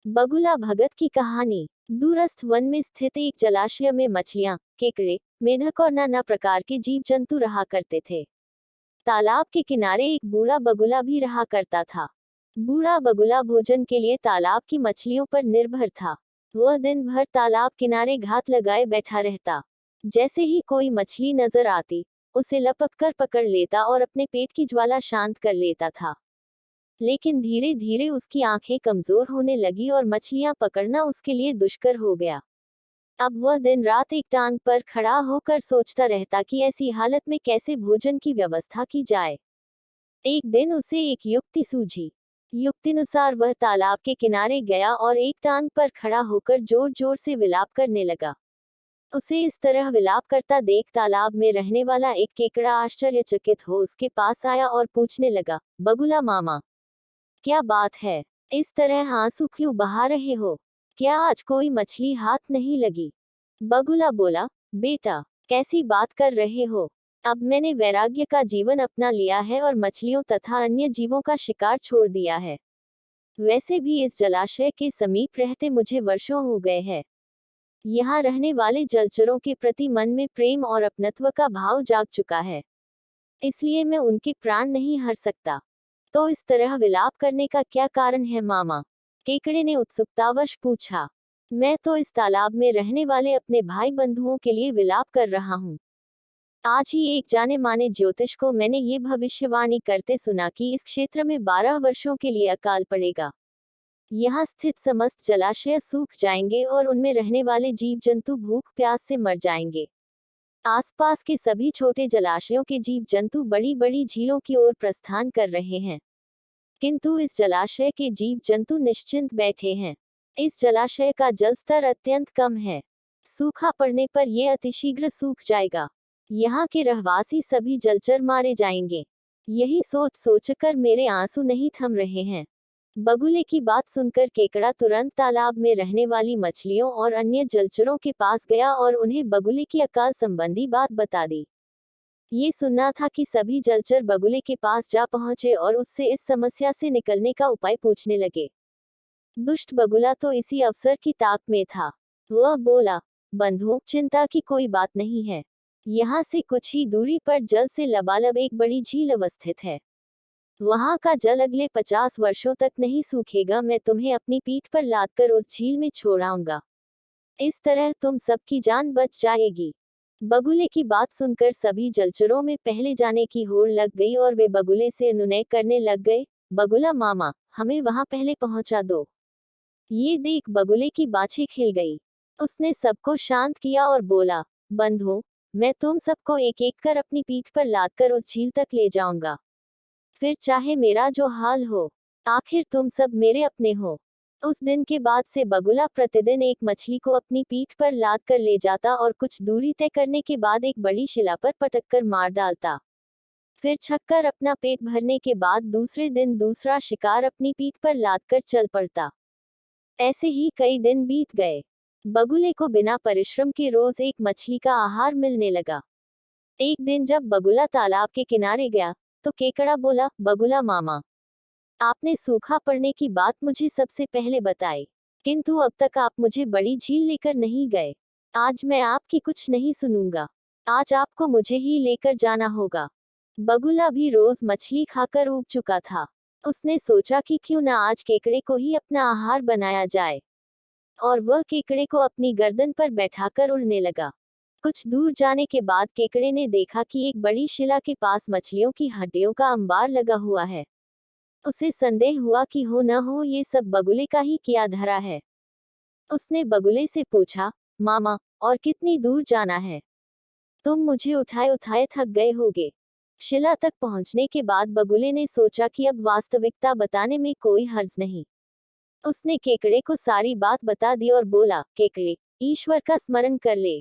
बगुला भगत की कहानी। दूरस्थ वन में स्थित एक जलाशय में मछलियां, केकड़े, मेढक और नाना प्रकार के जीव जंतु रहा करते थे। तालाब के किनारे एक बूढ़ा बगुला भी रहा करता था। बूढ़ा बगुला भोजन के लिए तालाब की मछलियों पर निर्भर था। वह दिन भर तालाब किनारे घात लगाए बैठा रहता। जैसे ही कोई मछली नजर आती, उसे लपक कर पकड़ लेता और अपने पेट की ज्वाला शांत कर लेता था। लेकिन धीरे धीरे उसकी आंखें कमजोर होने लगी और मछलियां पकड़ना उसके लिए दुष्कर हो गया। अब वह दिन रात एक टांग पर खड़ा होकर सोचता रहता कि ऐसी हालत में कैसे भोजन की व्यवस्था की जाए। एक दिन उसे एक युक्ति सूझी। युक्तिनुसार वह तालाब के किनारे गया और एक टांग पर खड़ा होकर जोर जोर से विलाप करने लगा। उसे इस तरह विलाप करता देख तालाब में रहने वाला एक केकड़ा आश्चर्यचकित हो उसके पास आया और पूछने लगा, बगुला मामा, क्या बात है? इस तरह आंसू क्यों बहा रहे हो? क्या आज कोई मछली हाथ नहीं लगी? बगुला बोला, बेटा, कैसी बात कर रहे हो? अब मैंने वैराग्य का जीवन अपना लिया है और मछलियों तथा अन्य जीवों का शिकार छोड़ दिया है। वैसे भी इस जलाशय के समीप रहते मुझे वर्षों हो गए हैं। यहाँ रहने वाले जलचरों के प्रति मन में प्रेम और अपनत्व का भाव जाग चुका है। इसलिए मैं उनके प्राण नहीं हर सकता। तो इस तरह विलाप करने का क्या कारण है मामा? केकड़े ने उत्सुकतावश पूछा। मैं तो इस तालाब में रहने वाले अपने भाई बंधुओं के लिए विलाप कर रहा हूँ। आज ही एक जाने माने ज्योतिष को मैंने ये भविष्यवाणी करते सुना कि इस क्षेत्र में 12 वर्षों के लिए अकाल पड़ेगा। यहाँ स्थित समस्त जलाशय सूख जाएंगे और उनमें रहने वाले जीव जंतु भूख प्यास से मर जाएंगे। आसपास के सभी छोटे जलाशयों के जीव जंतु बड़ी बड़ी झीलों की ओर प्रस्थान कर रहे हैं, किंतु इस जलाशय के जीव जंतु निश्चिंत बैठे हैं। इस जलाशय का जल स्तर अत्यंत कम है। सूखा पड़ने पर यह अतिशीघ्र सूख जाएगा। यहाँ के रहवासी सभी जलचर मारे जाएंगे। यही सोच सोचकर मेरे आंसू नहीं थम रहे हैं। बगुले की बात सुनकर केकड़ा तुरंत तालाब में रहने वाली मछलियों और अन्य जलचरों के पास गया और उन्हें बगुले की अकाल संबंधी बात बता दी। ये सुनना था कि सभी जलचर बगुले के पास जा पहुंचे और उससे इस समस्या से निकलने का उपाय पूछने लगे। दुष्ट बगुला तो इसी अवसर की ताक में था। वह बोला, बंधुओं, चिंता की कोई बात नहीं है। यहाँ से कुछ ही दूरी पर जल से लबालब एक बड़ी झील अवस्थित है। वहाँ का जल अगले 50 वर्षों तक नहीं सूखेगा। मैं तुम्हें अपनी पीठ पर लादकर उस झील में छोड़ आऊंगा। इस तरह तुम सबकी जान बच जाएगी। बगुले की बात सुनकर सभी जलचरों में पहले जाने की होड़ लग गई और वे बगुले से अनुनय करने लग गए, बगुला मामा, हमें वहां पहले पहुंचा दो। ये देख बगुले की बाछें खिल गई। उसने सबको शांत किया और बोला, बंधुओं, मैं तुम सबको एक एक कर अपनी पीठ पर लादकर उस झील तक ले जाऊंगा। फिर चाहे मेरा जो हाल हो, आखिर तुम सब मेरे अपने हो। उस दिन के बाद से बगुला प्रतिदिन एक मछली को अपनी पीठ पर लाद कर ले जाता और कुछ दूरी तय करने के बाद एक बड़ी शिला पर पटक कर मार डालता। फिर छककर अपना पेट भरने के बाद दूसरे दिन दूसरा शिकार अपनी पीठ पर लाद कर चल पड़ता। ऐसे ही कई दिन बीत गए। बगुले को बिना परिश्रम के रोज एक मछली का आहार मिलने लगा। एक दिन जब बगुला तालाब के किनारे गया, तो केकड़ा बोला, बगुला मामा, आपने सूखा पड़ने की बात मुझे सबसे पहले बताई, किंतु अब तक आप मुझे बड़ी झील लेकर नहीं गए। आज मैं आपकी कुछ नहीं सुनूंगा। आज आपको मुझे ही लेकर जाना होगा। बगुला भी रोज मछली खाकर ऊब चुका था। उसने सोचा कि क्यों न आज केकड़े को ही अपना आहार बनाया जाए, और वह केकड़े को अपनी गर्दन पर बैठाकर उड़ने लगा। कुछ दूर जाने के बाद केकड़े ने देखा कि एक बड़ी शिला के पास मछलियों की हड्डियों का अंबार लगा हुआ है। उसे संदेह हुआ कि हो न हो ये सब बगुले का ही किया धरा है। उसने बगुले से पूछा, मामा, और कितनी दूर जाना है? तुम मुझे उठाए उठाए थक गए होगे। शिला तक पहुंचने के बाद बगुले ने सोचा कि अब वास्तविकता बताने में कोई हर्ज नहीं। उसने केकड़े को सारी बात बता दी और बोला, केकड़े, ईश्वर का स्मरण कर ले।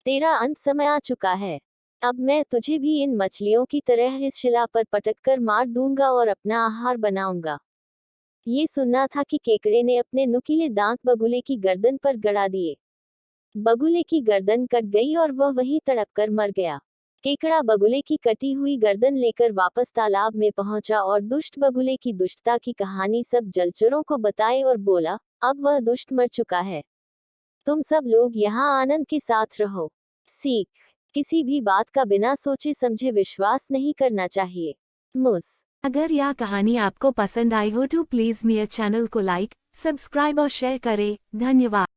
तेरा अंत समय आ चुका है। अब मैं तुझे भी इन मछलियों की तरह इस शिला पर पटककर मार दूंगा और अपना आहार बनाऊंगा। ये सुनना था कि केकड़े ने अपने नुकीले दांत बगुले की गर्दन पर गड़ा दिए। बगुले की गर्दन कट गई और वह वहीं तड़पकर मर गया। केकड़ा बगुले की कटी हुई गर्दन लेकर वापस तालाब में पहुंचा और दुष्ट बगुले की दुष्टता की कहानी सब जलचरों को बताए और बोला, अब वह दुष्ट मर चुका है। तुम सब लोग यहाँ आनंद के साथ रहो। सीख, किसी भी बात का बिना सोचे समझे विश्वास नहीं करना चाहिए। अगर यह कहानी आपको पसंद आई हो तो प्लीज़ मेरे चैनल को लाइक, सब्सक्राइब और शेयर करें। धन्यवाद।